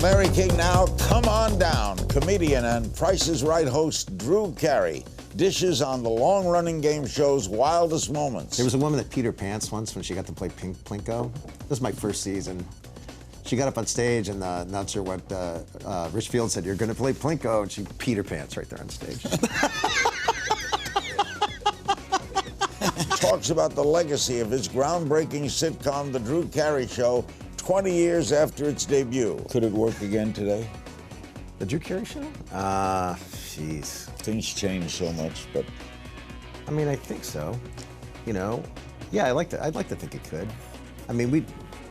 Larry King now, come on down. Comedian and Price is Right host Drew Carey dishes on the long-running game show's wildest moments. There was a woman that peed her pants once when she got to play Plinko. This was my first season. She got up on stage and the announcer went, Rich Field said, "You're going to play Plinko," and she peed her pants right there on stage. Talks about the legacy of his groundbreaking sitcom, The Drew Carey Show, 20 years after its debut. Could it work again today? The Drew Carey Show? Jeez. Things change so much, but... I mean, I think so. You know, yeah, I'd like to think it could. I mean,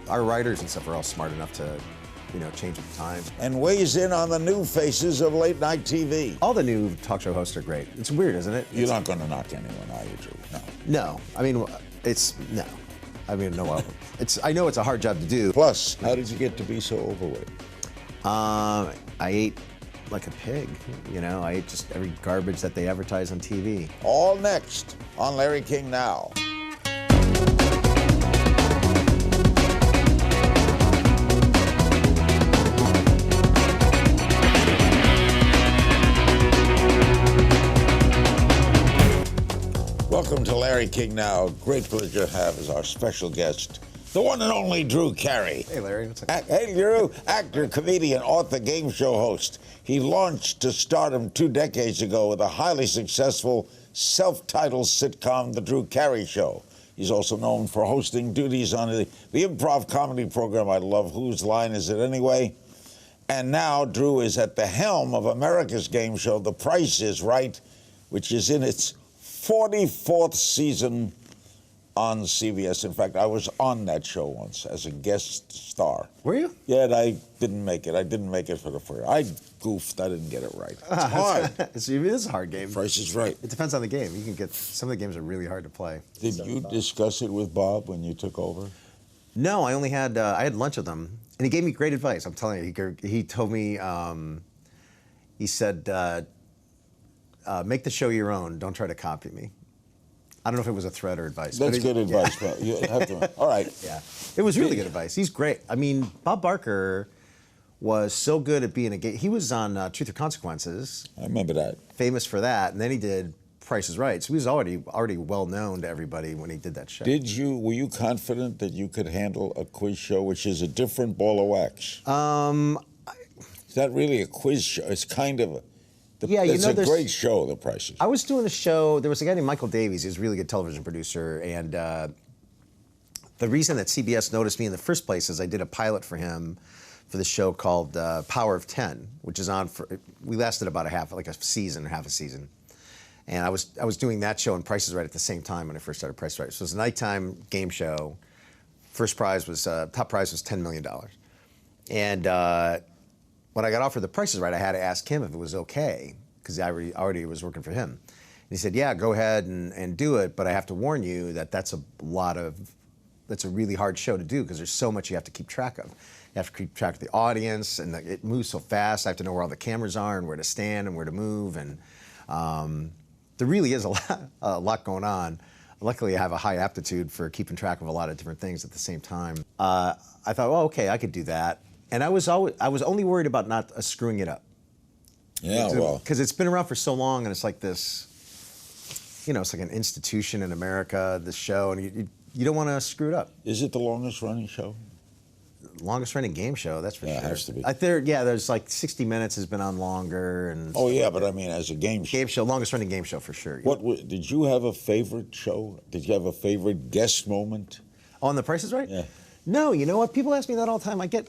our writers and stuff are all smart enough to, you know, change with the time. And weighs in on the new faces of late-night TV. All the new talk show hosts are great. It's weird, isn't it? You're not going to knock anyone, are you, Drew? No. No. I mean, no. I mean, no. I know it's a hard job to do. Plus, how did you get to be so overweight? I ate like a pig, you know. I ate just every garbage that they advertise on TV. All next on Larry King Now. Welcome to Larry King Now. Great pleasure to have as our special guest, the one and only Drew Carey. Hey, Larry. What's up? Hey, Drew. Actor, comedian, author, game show host. He launched to stardom 2 decades ago with a highly successful self-titled sitcom, The Drew Carey Show. He's also known for hosting duties on the improv comedy program I love, Whose Line Is It Anyway? And now Drew is at the helm of America's game show, The Price is Right, which is in its 44th season on CBS. In fact, I was on that show once as a guest star. Were you? Yeah, and I didn't make it. I didn't make it for the first. I goofed. I didn't get it right. It's hard. It is a hard game. Price is Right. It depends on the game. You can get some of the games are really hard to play. Did you discuss it with Bob when you took over? No, I only had I had lunch with him, and he gave me great advice. I'm telling you, he told me he said. Make the show your own. Don't try to copy me. I don't know if it was a threat or advice. That's good advice. Yeah. You have to, all right. Yeah, it was really good advice. He's great. I mean, Bob Barker was so good at being a gay. He was on Truth or Consequences. I remember that. Famous for that, and then he did Price is Right. So he was already well known to everybody when he did that show. Were you confident that you could handle a quiz show, which is a different ball of wax? It's not really a quiz show. It's kind of a... Yeah, it's a great show, The Price is Right. I was doing a show. There was a guy named Michael Davies. He was a really good television producer. And the reason that CBS noticed me in the first place is I did a pilot for him for the show called Power of 10, which is on for, we lasted about half a season. And I was doing that show and Price is Right at the same time when I first started Price is Right. So it was a nighttime game show. Top prize was $10 million. And when I got offered The Price is Right, I had to ask him if it was okay, because I already was working for him. And he said, yeah, go ahead and do it, but I have to warn you that that's a really hard show to do, because there's so much you have to keep track of. You have to keep track of the audience, and it moves so fast. I have to know where all the cameras are and where to stand and where to move, and there really is a lot going on. Luckily, I have a high aptitude for keeping track of a lot of different things at the same time. I thought, well, okay, I could do that. And I was only worried about not screwing it up. Yeah, well. Because it's been around for so long, and it's like this, you know, it's like an institution in America, this show, and you don't want to screw it up. Is it the longest running show? Longest running game show, that's for sure. Yeah, it has to be. There's like 60 Minutes has been on longer. And oh, yeah, but I mean as a game show. Game show, longest running game show for sure. Did you have a favorite show? Did you have a favorite guest moment? On The Price is Right? Yeah. No, you know what? People ask me that all the time. I get,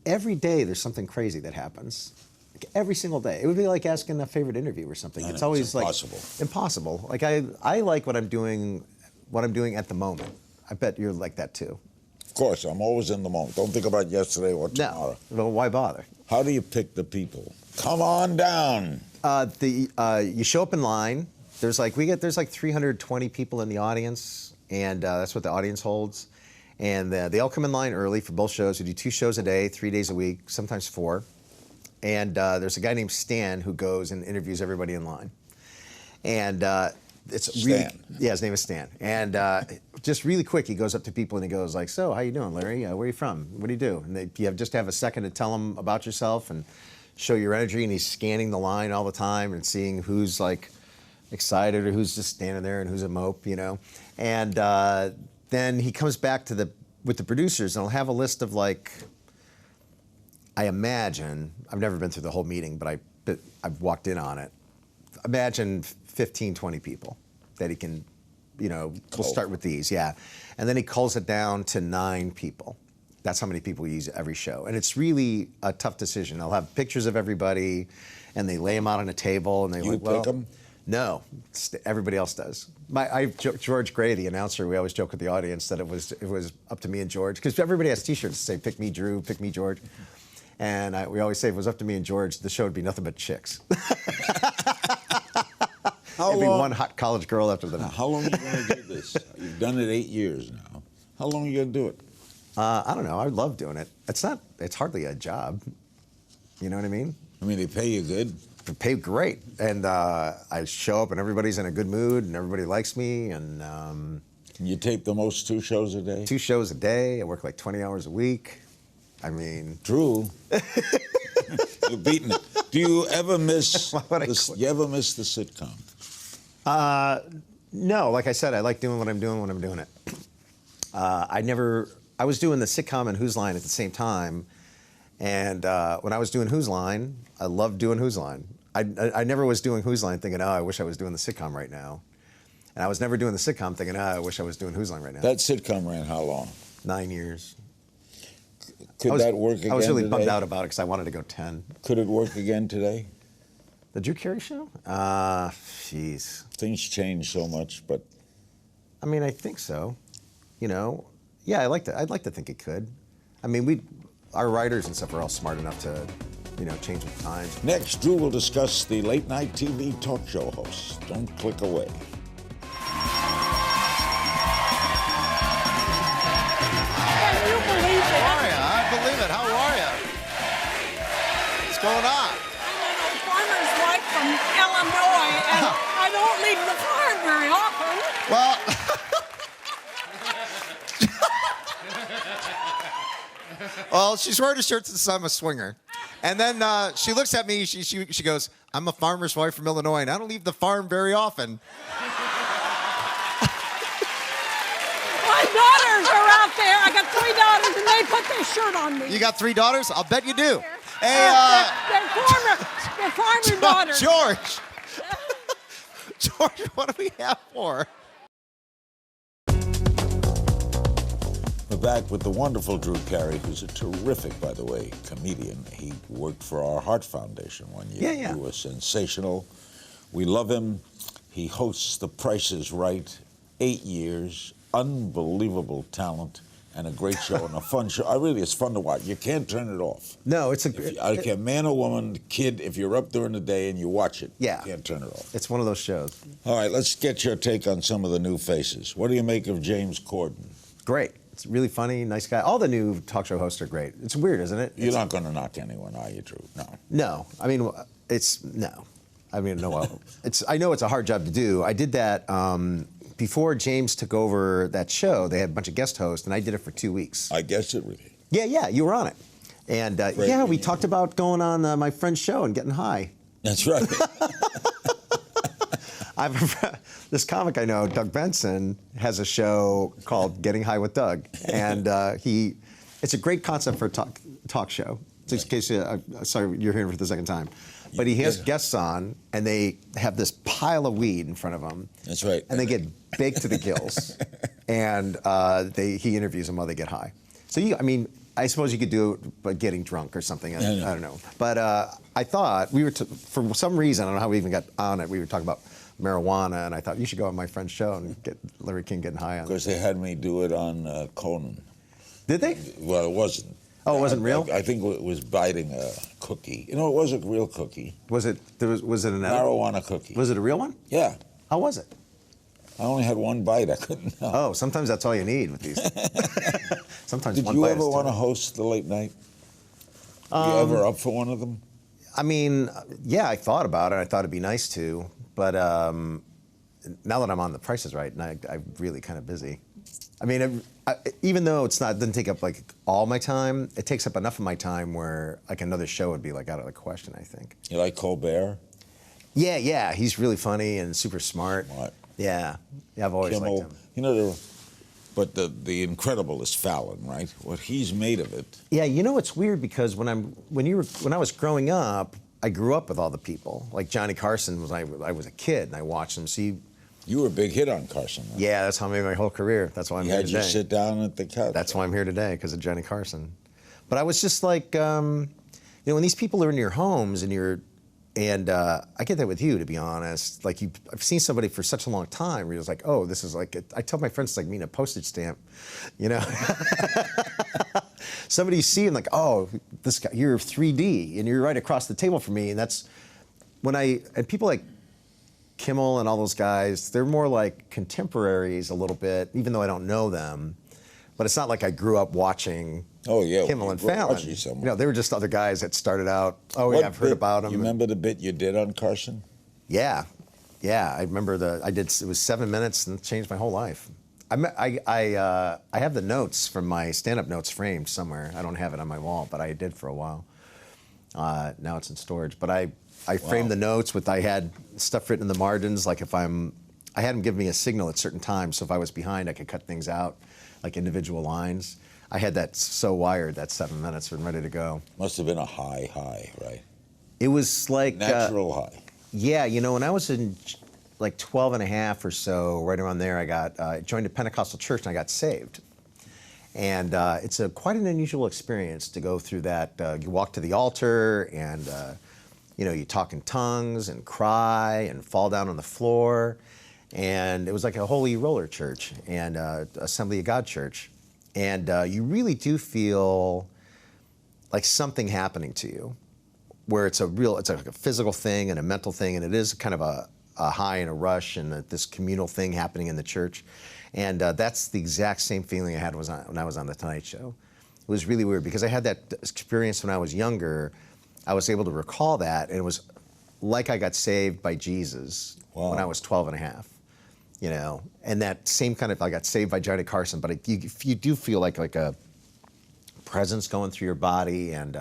every day there's something crazy that happens. Like every single day. It would be like asking a favorite interview or something. It's always impossible. Like impossible. Like I like what I'm doing at the moment. I bet you're like that too. Of course, I'm always in the moment. Don't think about yesterday or tomorrow. No, why bother? How do you pick the people? Come on down. You show up in line. There's like 320 people in the audience, and that's what the audience holds. And they all come in line early for both shows. We do 2 shows a day, 3 days a week, sometimes 4. And there's a guy named Stan who goes and interviews everybody in line. And It's Stan. really, yeah, his name is Stan. And just really quick, he goes up to people and he goes like, "So, how you doing, Larry? Where are you from? What do you do?" And you just have a second to tell him about yourself and show your energy. And he's scanning the line all the time and seeing who's like excited or who's just standing there and who's a mope, you know. And then he comes back to with the producers and he'll have a list of like, I imagine, I've never been through the whole meeting, but I've walked in on it. Imagine 15, 20 people that he can, you know, we'll start with these, yeah. And then he culls it down to 9 people. That's how many people we use every show. And it's really a tough decision. They'll have pictures of everybody and they lay them out on a a and they You pick them? No, everybody else does. George Gray, the announcer, we always joke with the audience that it was up to me and George, because everybody has T-shirts that say "Pick me, Drew," "Pick me, George," and we always say if it was up to me and George, the show would be nothing but chicks. It'd be one hot college girl after the next. How long are you going to do this? You've done it 8 years now. How long are you going to do it? I don't know. I love doing it. It's hardly a job. You know what I mean? I mean, they pay you good. They pay great, and I show up and everybody's in a good mood and everybody likes me. And You tape the most 2 shows a day? 2 shows a day. I work like 20 hours a week. I mean, Drew, you're beating it. Do you ever miss? You ever miss the sitcom? No, like I said, I like doing what I'm doing when I'm doing it. I was doing the sitcom and Whose Line at the same time, and when I was doing Whose Line, I loved doing Whose Line. I never was doing Whose Line thinking, oh, I wish I was doing the sitcom right now. And I was never doing the sitcom thinking, oh, I wish I was doing Whose Line right now. That sitcom ran how long? 9 years. Could that work again I was really today? bummed out about it because I wanted to go 10. Could it work again today? The Drew Carey Show? Jeez. Things change so much, but I mean, I think so. You know, yeah, I'd like to think it could. I mean, our writers and stuff are all smart enough to, you know, change with the times. next, Drew will discuss the late night TV talk show hosts. Don't click away. Can you believe it? How are you? I believe it. How are you? What's going on? I'm a farmer's wife from Illinois, and I don't leave the farm very often. Well, well, she's wearing a shirt that says I'm a swinger. And then she looks at me, she goes, I'm a farmer's wife from Illinois, and I don't leave the farm very often. My daughters are out there. I got 3 daughters, and they put their shirt on me. You got 3 daughters? I'll bet you do. They're Hey, farmer daughters. George. George, what do we have for? We're back with the wonderful Drew Carey, who's a terrific, by the way, comedian. He worked for our Heart Foundation one year. Yeah. He was sensational. We love him. He hosts The Price is Right, 8 years, unbelievable talent, and a great show and a fun show. It's fun to watch. You can't turn it off. No, I don't care, man or woman, kid, if you're up during the day and you watch it, Yeah. you can't turn it off. It's one of those shows. All right, let's get your take on some of the new faces. What do you make of James Corden? Great. It's really funny, nice guy. All the new talk show hosts are great. It's weird, isn't it? You're not going to knock anyone, are you, Drew? No. No. I mean, no. I mean, no. I know it's a hard job to do. I did that before James took over that show. They had a bunch of guest hosts, and I did it for 2 weeks. I guess it really. Yeah, you were on it. And we talked about going on my friend's show and getting high. That's right. This comic I know, Doug Benson, has a show called Getting High with Doug, and it's a great concept for a talk show. Just in case sorry, you're hearing it for the second time, but he has guests on, and they have this pile of weed in front of them. That's right. And they get baked to the gills, and he interviews them while they get high. So I suppose you could do it by getting drunk or something. I don't know. But I thought for some reason, I don't know how we even got on it. We were talking about marijuana, and I thought you should go on my friend's show and get Larry King getting high on it. Because they had me do it on Conan. Did they? Well, it wasn't. Oh, it wasn't real? I think it was biting a cookie. You know, it was a real cookie. Was it? Was it an Marijuana cookie. Was it a real one? Yeah. How was it? I only had one bite. I couldn't know. Oh, sometimes that's all you need with these. Sometimes Did one you bite ever is want to too host the late night? You ever up for one of them? I mean, yeah, I thought about it. I thought it'd be nice to, but now that I'm on The Price is Right, and I'm really kind of busy. I mean, even though it doesn't take up like all my time, it takes up enough of my time where like another show would be like out of the question, I think. You like Colbert? Yeah, he's really funny and super smart. What? Yeah, I've always Kimmel. liked him. You know, but the incredible is Fallon, right? What he's made of it. Yeah, you know it's weird because when I was growing up, I grew up with all the people. Like Johnny Carson I was a kid and I watched him. So You were a big hit on Carson. Right? yeah, that's how I made my whole career. That's why I'm He here had today. you sit down at the couch. That's why I'm here today, because of Johnny Carson. But I was just like, when these people are in your homes and I get that with you, to be honest. Like I've seen somebody for such a long time where you're just like, oh, this is like, I tell my friends it's like meeting a postage stamp, you know? Somebody you see and like, oh, this guy, you're 3D and you're right across the table from me. And that's when and people like Kimmel and all those guys, they're more like contemporaries a little bit, even though I don't know them. But it's not like I grew up watching Kimmel and Fallon. They were just other guys that started out, I've heard about them. You remember the bit you did on Carson? Yeah, I remember it was 7 minutes and changed my whole life. I have the notes from my stand-up notes framed somewhere. I don't have it on my wall, but I did for a while. Now it's in storage. But I framed the notes I had stuff written in the margins, like I had them give me a signal at certain times, so if I was behind, I could cut things out, like individual lines. I had that so wired, that 7 minutes, and ready to go. Must have been a high, right? It was like... Natural high. Yeah, when I was in like 12 and a half or so, right around there, I joined a Pentecostal church and I got saved. And it's quite an unusual experience to go through that. You walk to the altar and, you talk in tongues and cry and fall down on the floor. And it was like a holy roller church and Assembly of God church. And you really do feel like something happening to you, where it's like a physical thing and a mental thing, and it is kind of a high and a rush and this communal thing happening in the church. And that's the exact same feeling I had when I was on The Tonight Show. It was really weird because I had that experience when I was younger. I was able to recall that, and it was like I got saved by Jesus when I was 12 and a half. And that same kind of, I got saved by Johnny Carson, but you do feel like a presence going through your body, and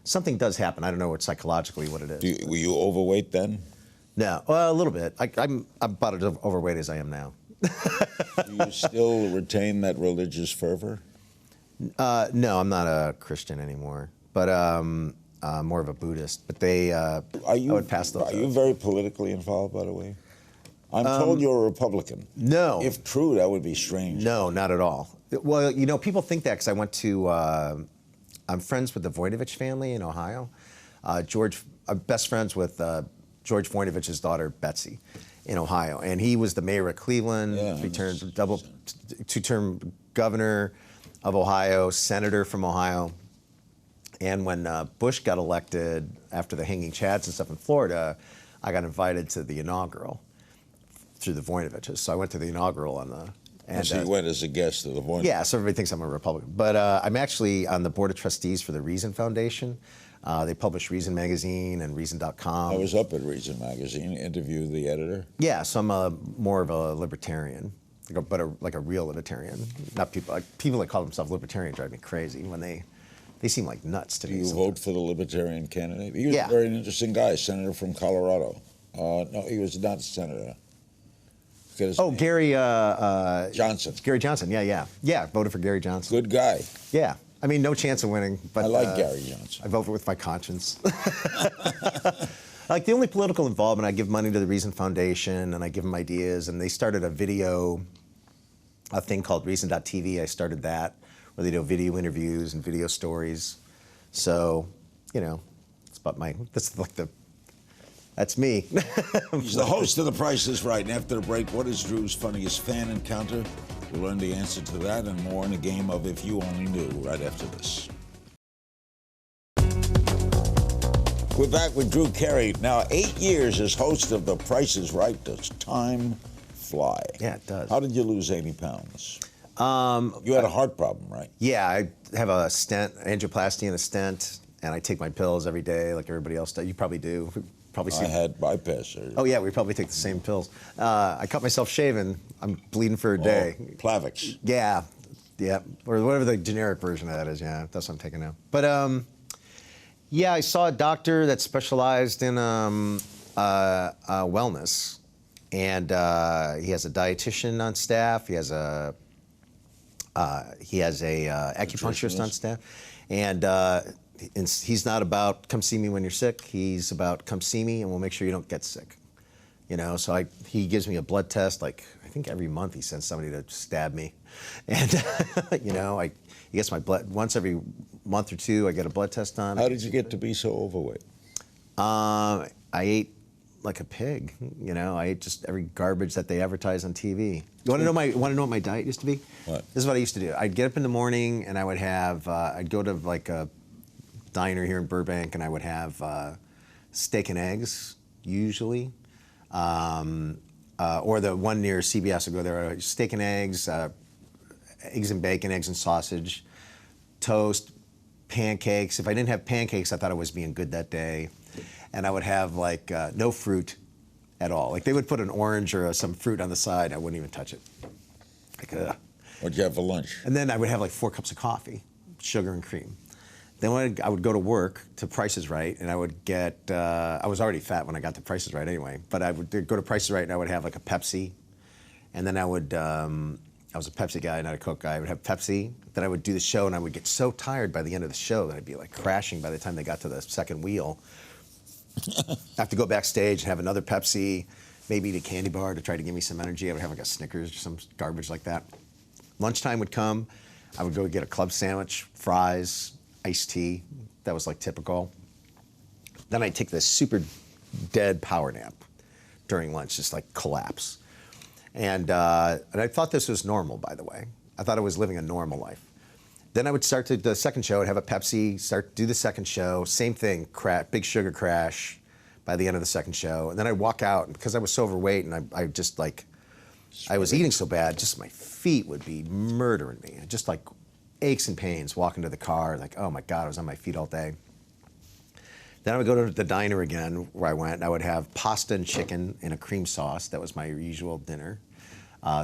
something does happen. I don't know psychologically what it is. Were you overweight then? No, well, a little bit. I'm about as overweight as I am now. Do you still retain that religious fervor? No, I'm not a Christian anymore, but more of a Buddhist. But I would pass those. Are you very politically involved, by the way? I'm told you're a Republican. No. If true, that would be strange. No, not at all. Well, people think that because I went to, I'm friends with the Voinovich family in Ohio. I'm best friends with George Voinovich's daughter, Betsy, in Ohio. And he was the mayor of Cleveland, two-term governor of Ohio, senator from Ohio. And when Bush got elected after the hanging chads and stuff in Florida, I got invited to the inaugural through the Voinoviches. So I went to the inaugural on the... And so you went as a guest to the Voinovich? Yeah, so everybody thinks I'm a Republican. But I'm actually on the board of trustees for the Reason Foundation. They publish Reason Magazine and Reason.com. I was up at Reason Magazine, interviewed the editor. Yeah, so I'm more of a libertarian, like a real libertarian. Not people that call themselves libertarian drive me crazy when they seem like nuts to me. Do you vote for the Libertarian candidate? He was a very interesting guy, senator from Colorado. No, he was not a senator. Gary Johnson. Gary Johnson, yeah, voted for Gary Johnson. Good guy. Yeah, I mean, no chance of winning, but I like Gary Johnson. I vote with my conscience. Like the only political involvement, I give money to the Reason Foundation, and I give them ideas, and they started a thing called Reason.tv. I started that, where they do video interviews and video stories. So, it's about that's me. He's the host of The Price is Right. And after the break, what is Drew's funniest fan encounter? We'll learn the answer to that and more in a game of If You Only Knew right after this. We're back with Drew Carey. Now, 8 years as host of The Price is Right. Does time fly? Yeah, it does. How did you lose 80 pounds? You had a heart problem, right? Yeah, I have a stent, angioplasty and a stent, and I take my pills every day like everybody else does. You probably do. probably I seen. had bypass surgery. Oh yeah, we probably take the same pills. I cut myself shaving. I'm bleeding for a day. Plavix. Yeah, yeah, or whatever the generic version of that is. Yeah, that's what I'm taking now. But yeah, I saw a doctor that specialized in wellness, and he has a dietitian on staff. He has a acupuncturist on staff, and he's not about come see me when you're sick. He's about come see me, and we'll make sure you don't get sick. You know, so he gives me a blood test. Like I think every month he sends somebody to stab me, and you know, he gets my blood once every month or two. I get a blood test done. How did you get to be so overweight? I ate like a pig. You know, I ate just every garbage that they advertise on TV. You want to know what my diet used to be? What? This is what I used to do. I'd get up in the morning and I would have. I'd go to like a diner here in Burbank and I would have steak and eggs usually, or the one near CBS. I'd go there. Steak and eggs, eggs and bacon, eggs and sausage, toast, pancakes. If I didn't have pancakes, I thought I was being good that day. And I would have like no fruit at all. Like they would put an orange or some fruit on the side, I wouldn't even touch it. Like, ugh. What'd you have for lunch? And then I would have like 4 cups of coffee, sugar and cream. Then when I would go to work to Price is Right, and I would get, I was already fat when I got to Price is Right anyway, but I would go to Price is Right and I would have like a Pepsi. And then I would, I was a Pepsi guy, not a Coke guy. I would have Pepsi. Then I would do the show and I would get so tired by the end of the show that I'd be like crashing by the time they got to the second wheel. I have to go backstage and have another Pepsi, maybe eat a candy bar to try to give me some energy. I would have like a Snickers or some garbage like that. Lunchtime would come. I would go get a club sandwich, fries, iced tea. That was like typical. Then I'd take this super dead power nap during lunch, just like collapse. And I thought this was normal, by the way. I thought I was living a normal life. Then I would start the second show, I'd have a Pepsi, do the second show, same thing, big sugar crash by the end of the second show. And then I'd walk out, and because I was so overweight and I just like, I was eating so bad, just my feet would be murdering me. Just like aches and pains walking to the car, like, oh my God, I was on my feet all day. Then I would go to the diner again where I went, and I would have pasta and chicken in a cream sauce. That was my usual dinner.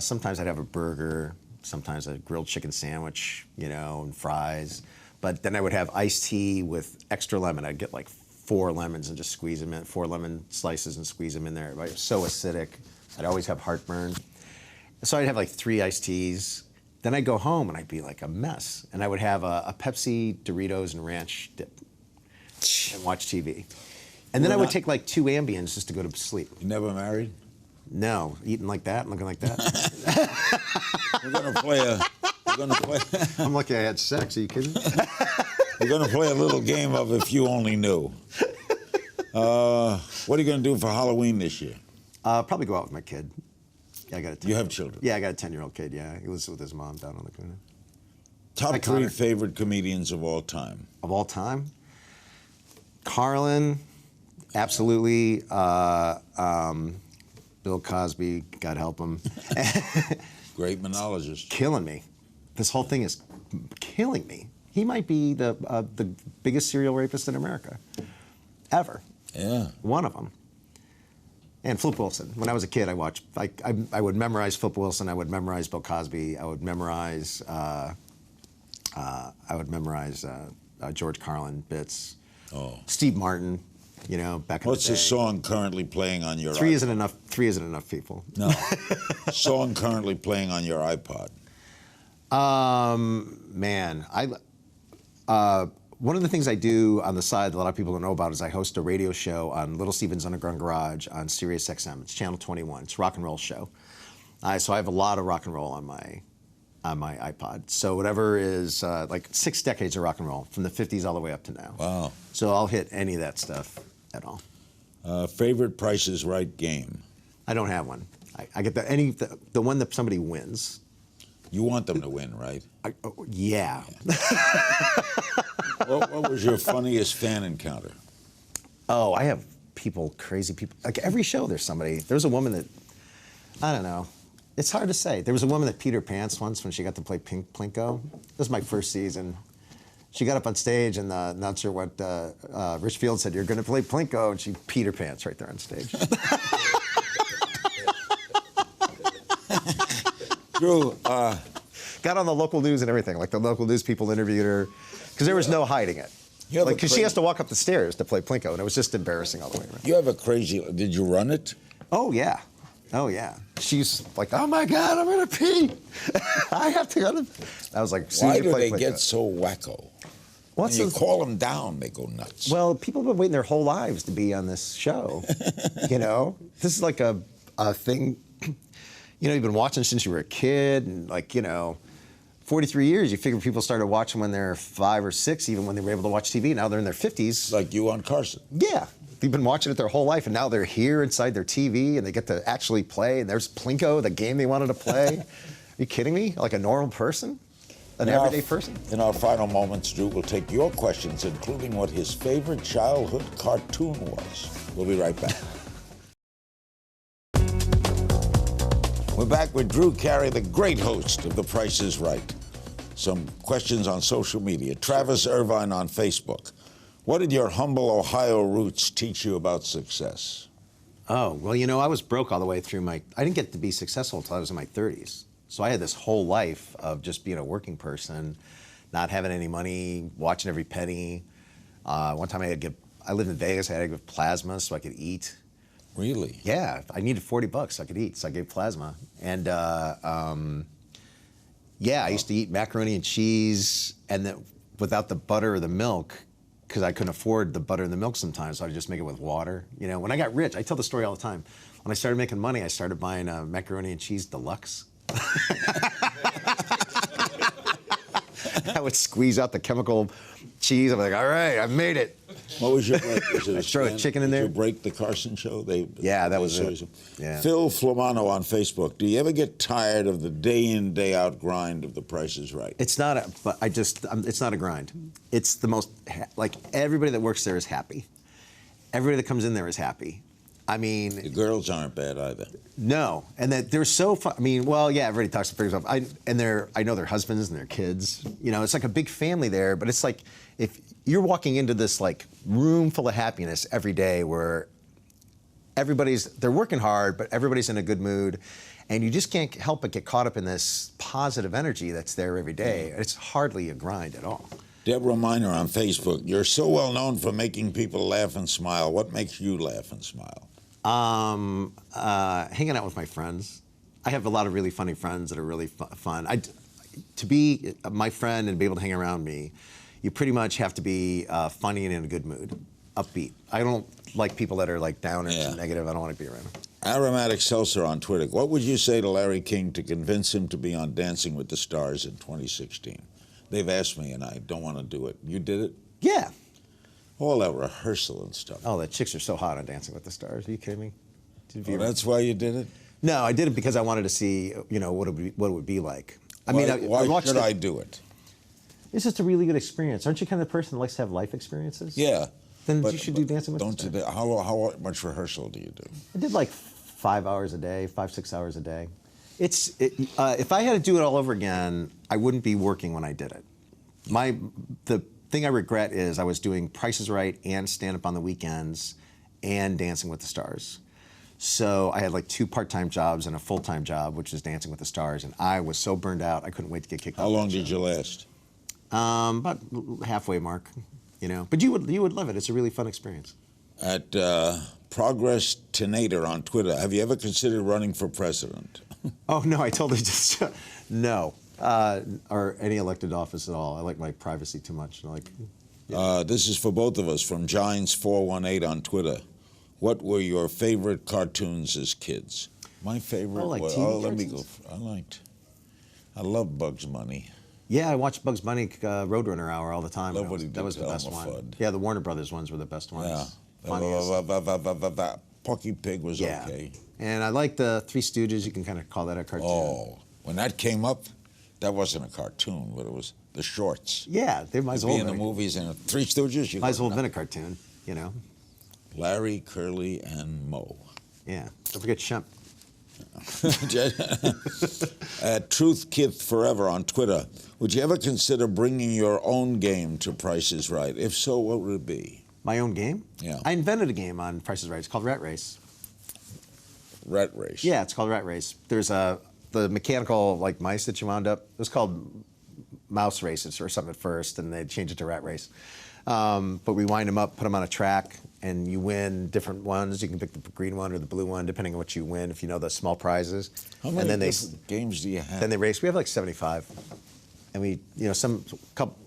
Sometimes I'd have a burger, sometimes a grilled chicken sandwich, you know, and fries. But then I would have iced tea with extra lemon. I'd get like 4 lemons and just squeeze them in, 4 lemon slices and squeeze them in there. It was so acidic. I'd always have heartburn. So I'd have like 3 iced teas. Then I'd go home and I'd be like a mess. And I would have a Pepsi, Doritos, and ranch dip and watch TV. And then I would take like 2 Ambiens just to go to sleep. You never married? No, eating like that, looking like that. We're gonna play. I'm lucky I had sex. Are you kidding? We're gonna play a little game of If You Only Knew. What are you gonna do for Halloween this year? Probably go out with my kid. Yeah, I got a 10. You have children? Yeah, I got a 10-year-old kid. Yeah, he lives with his mom down on the corner. Top Hi, 3 Connor. favorite comedians of all time. Of all time, Carlin, absolutely. Bill Cosby, God help him. Great monologist. Killing me. This whole thing is killing me. He might be the biggest serial rapist in America, ever. Yeah. One of them. And Flip Wilson. When I was a kid, I watched. I would memorize Flip Wilson. I would memorize Bill Cosby. I would memorize. George Carlin bits. Oh. Steve Martin. You know, back in What's the the day. song currently playing on your 3 iPod? isn't enough. 3 isn't enough people. No. Song currently playing on your iPod. Man, one of the things I do on the side that a lot of people don't know about is I host a radio show on Little Steven's Underground Garage on Sirius XM. It's Channel 21. It's a rock and roll show. So I have a lot of rock and roll on my iPod. So whatever is like 6 decades of rock and roll, from the 50s all the way up to now. Wow. So I'll hit any of that stuff at all. Favorite Price is Right game? I don't have one. I get the one that somebody wins. You want them to win, right? Yeah. What was your funniest fan encounter? Oh, I have crazy people. Like every show there's somebody. There was a woman that, I don't know. It's hard to say. There was a woman that peed her pants once when she got to play Plinko. It was my first season. She got up on stage, and the announcer went, Rich Field said, "You're going to play Plinko," and she peed her pants right there on stage. Drew, Got on the local news and everything. Like, the local news people interviewed her, because there was no hiding it. You have Like, a because she has to walk up the stairs to play Plinko, and it was just embarrassing all the way around. you have a crazy. Did you run it? Oh, yeah. Oh, yeah. She's like, "Oh, my God, I'm going to pee. I have to go to..." I was like, Why do they Plinko. get so wacko? What's When you the- call them down, they go nuts. Well, people have been waiting their whole lives to be on this show. You know? This is like a thing, you know, you've been watching since you were a kid, and, like, you know, 43 years, you figure people started watching when they're 5 or 6, even when they were able to watch TV. Now they're in their 50s. Like you on Carson. Yeah. They've been watching it their whole life, and now they're here inside their TV, and they get to actually play, and there's Plinko, the game they wanted to play. Are you kidding me? Like a normal person? An everyday person? In our final moments, Drew will take your questions, including what his favorite childhood cartoon was. We'll be right back. We're back with Drew Carey, the great host of The Price is Right. Some questions on social media. Travis Irvine on Facebook. What did your humble Ohio roots teach you about success? Oh, well, you know, I was broke all the way through I didn't get to be successful until I was in my 30s. So I had this whole life of just being a working person, not having any money, watching every penny. One time I lived in Vegas, I had to give plasma so I could eat. Really? Yeah, I needed $40 so I could eat, so I gave plasma. And yeah, I used to eat macaroni and cheese, and then without the butter or the milk, because I couldn't afford the butter and the milk sometimes, so I'd just make it with water. You know, when I got rich, I tell the story all the time. When I started making money, I started buying macaroni and cheese deluxe. I would squeeze out the chemical cheese. I'm like, all right, I made it. What was your break? Was it I throw a chicken in did there. you break the Carson show? Yeah, that was series it. Yeah. Phil Flamano on Facebook. Do you ever get tired of the day in, day out grind of The Price is Right? It's not it's not a grind. It's the most, like, everybody that works there is happy. Everybody that comes in there is happy. I mean, The girls aren't bad either. no, and that they're so fun. I mean, well, yeah, everybody talks to figures off. I know their husbands and their kids. You know, it's like a big family there. But it's like if you're walking into this like room full of happiness every day, where they're working hard, but everybody's in a good mood, and you just can't help but get caught up in this positive energy that's there every day. It's hardly a grind at all. Deborah Miner on Facebook. You're so well known for making people laugh and smile. What makes you laugh and smile? Hanging out with my friends. I have a lot of really funny friends that are really fun. To be my friend and be able to hang around me, you pretty much have to be funny and in a good mood, upbeat. I don't like people that are like downers and negative. I don't want to be around them. Aromatic Seltzer on Twitter. What would you say to Larry King to convince him to be on Dancing with the Stars in 2016? They've asked me, and I don't want to do it. You did it? Yeah. All that rehearsal and stuff. Oh, the chicks are so hot on Dancing with the Stars. Are you kidding me? Oh, that's why you did it? No, I did it because I wanted to see, you know, what it would be like. I mean, why watched should it. I do it? It's just a really good experience. Aren't you kind of the person that likes to have life experiences? Yeah. Then you should do Dancing with the Don't you Stars. how much rehearsal do you do? I did like 5 hours a day, 6 hours a day. If I had to do it all over again, I wouldn't be working when I did it. The thing I regret is I was doing Price is Right and stand-up on the weekends and Dancing with the Stars. So I had like 2 part-time jobs and a full-time job, which is Dancing with the Stars, and I was so burned out, I couldn't wait to get kicked off. How long did you last? About halfway mark, you know. But you would love it. It's a really fun experience. At Progress Tenator on Twitter, have you ever considered running for president? Oh, no, I totally just, no. Or any elected office at all. I like my privacy too much. This is for both of us from Giants418 on Twitter. What were your favorite cartoons as kids? My favorite was, I love Bugs Bunny. Yeah, I watched Bugs Bunny Roadrunner Hour all the time. Love what he did that was to the best Elmer one. Fudd. Yeah, the Warner Brothers ones were the best ones. Yeah. Funniest. Porky Pig was Yeah. okay. And I like the Three Stooges. You can kind of call that a cartoon. Oh, when that came up, that wasn't a cartoon, but it was the shorts. Yeah, they might as well Be in the movies and Three Stooges. might as well have been a cartoon, you know. Larry, Curly, and Moe. Yeah. Don't forget Shemp. Truth Kith Forever on Twitter. Would you ever consider bringing your own game to Price is Right? If so, what would it be? My own game? Yeah. I invented a game on Price is Right. It's called Rat Race. Rat Race? Yeah, it's called Rat Race. There's the mechanical like mice that you wound up. It was called Mouse Races or something at first, and they changed it to Rat Race. But we wind them up, put them on a track, and you win different ones. You can pick the green one or the blue one, depending on what you win. If you know the small prizes. How many different games do you have? Then they race. We have like 75, and we,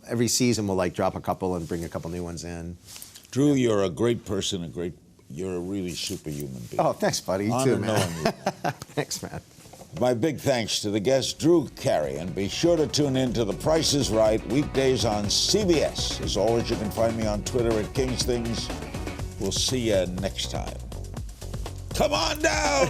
every season we'll like drop a couple and bring a couple new ones in. Drew, you're a great person, you're a really superhuman being. Oh, thanks, buddy. You Honor too, man. knowing you. Thanks, man. My big thanks to the guest, Drew Carey, and be sure to tune in to The Price is Right weekdays on CBS. As always, you can find me on Twitter at King's Things. We'll see you next time. Come on down!